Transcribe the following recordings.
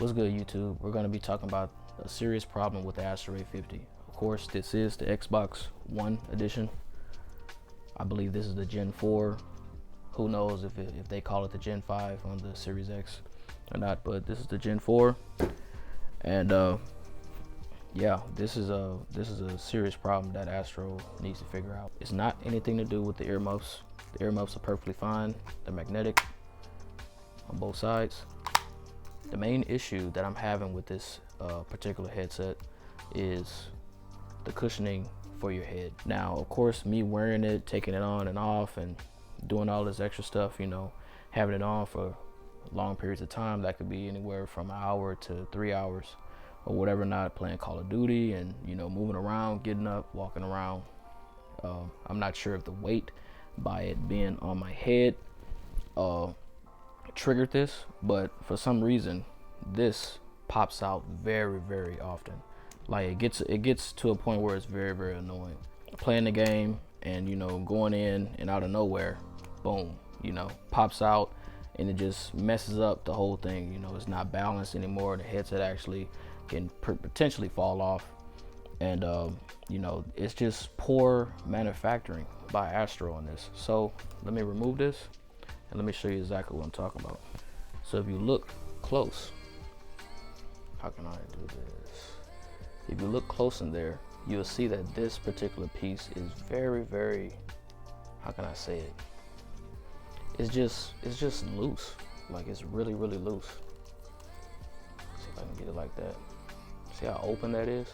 What's good, YouTube? We're going to be talking about a serious problem with the Astro A50. Of course, this is the Xbox One edition. I believe this is the Gen 4. Who knows if they call it the Gen 5 on the Series X or not, but this is the Gen 4. And yeah, this is a serious problem that Astro needs to figure out. It's not anything to do with the earmuffs. The earmuffs are perfectly fine. They're magnetic on both sides. The main issue that I'm having with this particular headset is the cushioning for your head. Now, of course, me wearing it, taking it on and off, and doing all this extra stuff, you know, having it on for long periods of time, that could be anywhere from an hour to 3 hours or whatever, not playing Call of Duty and, you know, moving around, getting up, walking around. I'm not sure if the weight by it being on my head triggered this, but for some reason this pops out very, very often. Like it gets to a point where it's very, very annoying. Playing the game and, you know, going in and out of nowhere, boom, you know, pops out, and it just messes up the whole thing. You know, it's not balanced anymore. The headset actually can potentially fall off, and you know, it's just poor manufacturing by Astro on this. So let me remove this and let me show you exactly what I'm talking about. So if you look close, how can I do this? If you look close in there, you'll see that this particular piece is very, very, how can I say it? It's just loose. Like, it's really, really loose. Let's see if I can get it like that. See how open that is?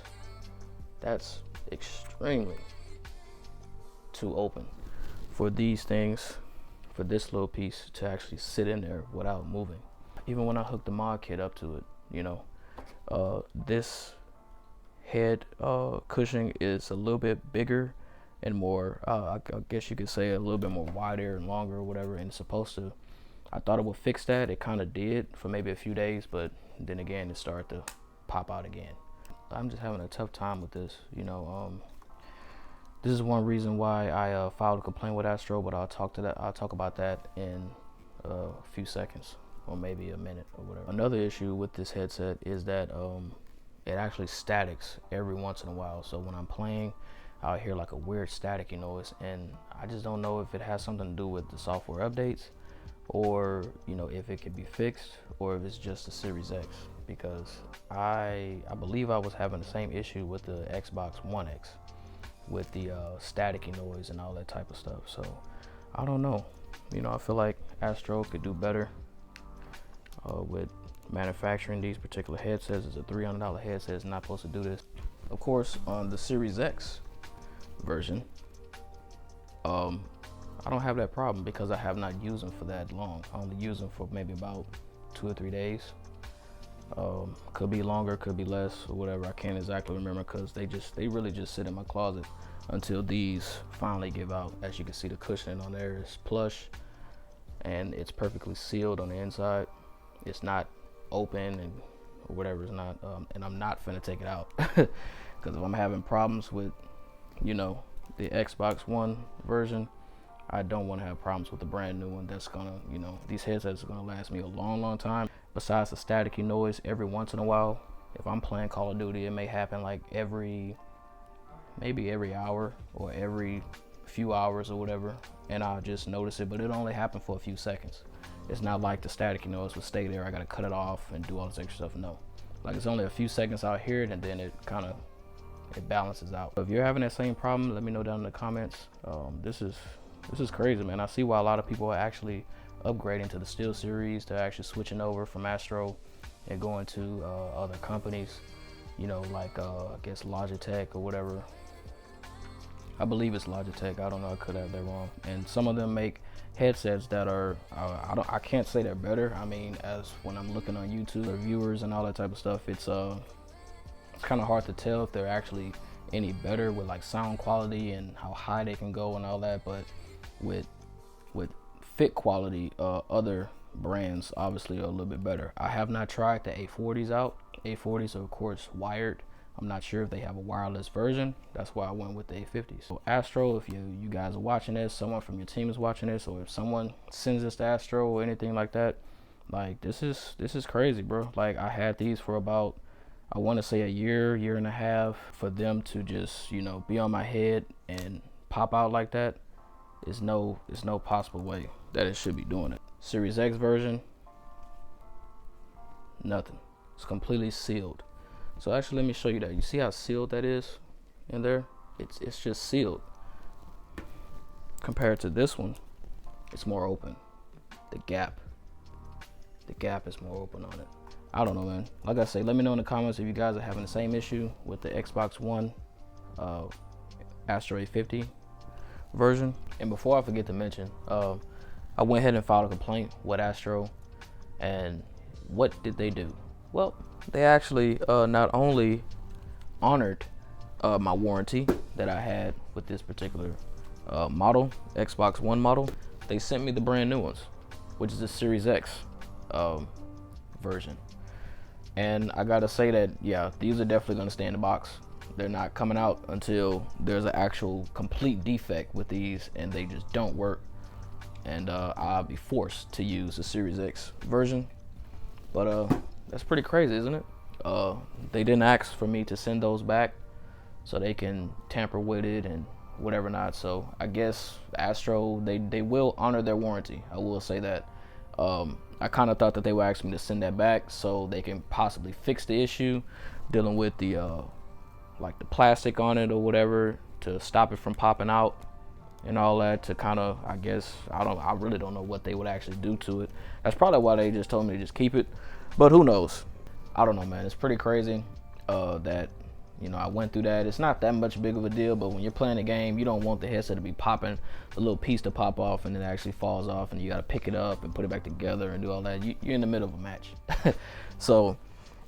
That's extremely too open for these things, for this little piece to actually sit in there without moving. Even when I hooked the mod kit up to it, you know, this head cushioning is a little bit bigger and more, I guess you could say a little bit more wider and longer or whatever, and it's supposed to, I thought it would fix that. It kind of did for maybe a few days, but then again, it started to pop out again. I'm just having a tough time with this, you know. This is one reason why I filed a complaint with Astro, but I'll talk about that in a few seconds, or maybe a minute or whatever. Another issue with this headset is that it actually statics every once in a while. So when I'm playing, I'll hear like a weird staticky noise, and I just don't know if it has something to do with the software updates, or, you know, if it could be fixed, or if it's just the Series X, because I believe I was having the same issue with the Xbox One X with the staticky noise and all that type of stuff. So I don't know, you know, I feel like Astro could do better with manufacturing these particular headsets. It's a $300 headset. It's not supposed to do this. Of course, on the Series X version, I don't have that problem because I have not used them for that long. I only use them for maybe about 2 or 3 days. Could be longer, could be less, or whatever. I can't exactly remember, because they really just sit in my closet until these finally give out. As you can see, the cushioning on there is plush and it's perfectly sealed on the inside. It's not open and or whatever. It's not, and I'm not finna take it out because if I'm having problems with, you know, the Xbox One version, I don't want to have problems with the brand new one that's gonna, you know, these headsets are gonna last me a long, long time. Besides the staticky noise every once in a while, if I'm playing Call of Duty, it may happen like maybe every hour or every few hours or whatever, and I'll just notice it, but it only happened for a few seconds. It's not like the staticky noise would stay there. I gotta cut it off and do all this extra stuff. No, like, it's only a few seconds out here, and then it kind of, it balances out. If you're having that same problem, let me know down in the comments. This is crazy, man. I see why a lot of people are actually upgrading to the Steel series. They're actually switching over from Astro and going to other companies, you know, like I guess Logitech or whatever. I believe it's Logitech. I don't know, I could have that wrong. And some of them make headsets that are I can't say they're better. I mean, as when I'm looking on YouTube reviewers and all that type of stuff, it's kind of hard to tell if they're actually any better with like sound quality and how high they can go and all that. But with fit quality, other brands obviously are a little bit better. I have not tried the A40s out. A40s are of course wired. I'm not sure if they have a wireless version. That's why I went with the A50s. So Astro, if you guys are watching this, someone from your team is watching this, or if someone sends this to Astro or anything like that, Like this is crazy, bro. Like I had these for about, I want to say a year and a half. For them to just, you know, be on my head and pop out like that, there's no possible way that it should be doing it. Series X version, nothing. It's completely sealed. So actually, let me show you that. You see how sealed that is in there? It's just sealed. Compared to this one, it's more open. The gap is more open on it. I don't know, man. Like I say, let me know in the comments if you guys are having the same issue with the Xbox One Astro A50 version. And before I forget to mention, I went ahead and filed a complaint with Astro. And what did they do? Well, they actually not only honored my warranty that I had with this particular model, Xbox One model, they sent me the brand new ones, which is the Series X version. And I gotta say that, yeah, these are definitely gonna stay in the box. They're not coming out until there's an actual complete defect with these and they just don't work. And I'll be forced to use the Series X version. But that's pretty crazy, isn't it? They didn't ask for me to send those back so they can tamper with it and whatever not. So I guess Astro, they will honor their warranty. I will say that. I kind of thought that they would ask me to send that back so they can possibly fix the issue dealing with the like the plastic on it or whatever, to stop it from popping out and all that, to kind of, I guess, I really don't know what they would actually do to it. That's probably why they just told me to just keep it, but who knows? I don't know, man. It's pretty crazy that, you know, I went through that. It's not that much big of a deal, but when you're playing a game, you don't want the headset to be popping, a little piece to pop off and it actually falls off and you got to pick it up and put it back together and do all that. You're in the middle of a match. So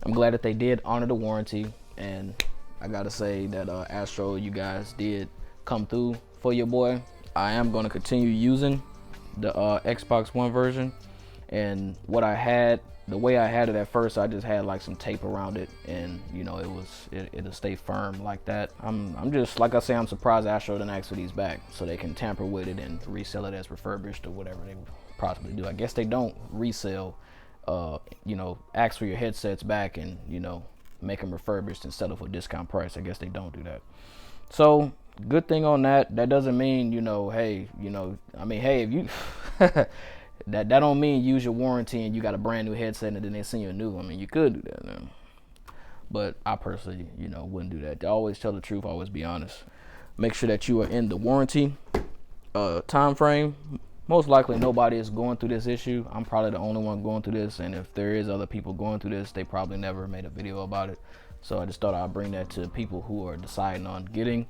I'm glad that they did honor the warranty, and I gotta say that Astro, you guys did come through for your boy. I am going to continue using the Xbox One version, and what I had, the way I had it at first, I just had like some tape around it, and you know, it'll stay firm like that. I'm just, like I say, I'm surprised Astro didn't ask for these back so they can tamper with it and resell it as refurbished or whatever they possibly do. I guess they don't resell, you know, ask for your headsets back and, you know, make them refurbished and sell it for a discount price. I guess they don't do that. So good thing on that. That doesn't mean, you know, hey, you know, I mean, hey, if you that don't mean use your warranty and you got a brand new headset and then they send you a new one. I mean, you could do that, man. But I personally, you know, wouldn't do that. Always tell the truth, always be honest. Make sure that you are in the warranty time frame. Most likely nobody is going through this issue. I'm probably the only one going through this, and if there is other people going through this, they probably never made a video about it. So I just thought I'd bring that to people who are deciding on getting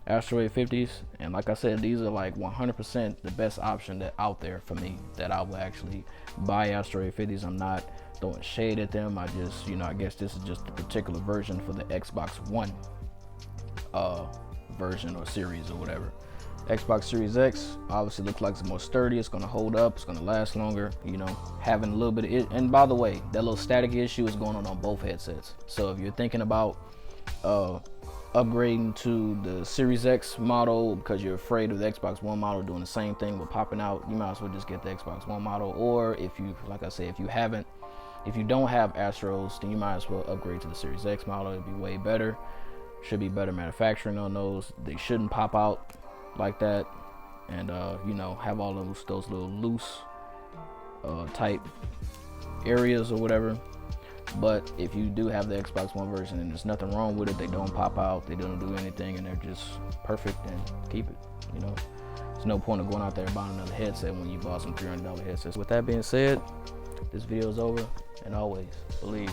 Astro A50s. And like I said, these are like 100% the best option that out there for me, that I will actually buy Astro A50s. I'm not throwing shade at them. I just, you know, I guess this is just the particular version for the Xbox One version or series or whatever. Xbox Series X obviously looks like it's more sturdy. It's gonna hold up. It's gonna last longer. You know, having a little bit of it. And by the way, that little static issue is going on both headsets. So if you're thinking about upgrading to the Series X model because you're afraid of the Xbox One model doing the same thing with popping out, you might as well just get the Xbox One model. Or if you, like I say, if you don't have Astros, then you might as well upgrade to the Series X model. It'd be way better. Should be better manufacturing on those. They shouldn't pop out like that, and you know, have all those little loose type areas or whatever. But if you do have the Xbox One version and there's nothing wrong with it, they don't pop out, they don't do anything, and they're just perfect, and keep it. You know, there's no point of going out there and buying another headset when you bought some $300 headsets. With that being said, this video is over, and always believe.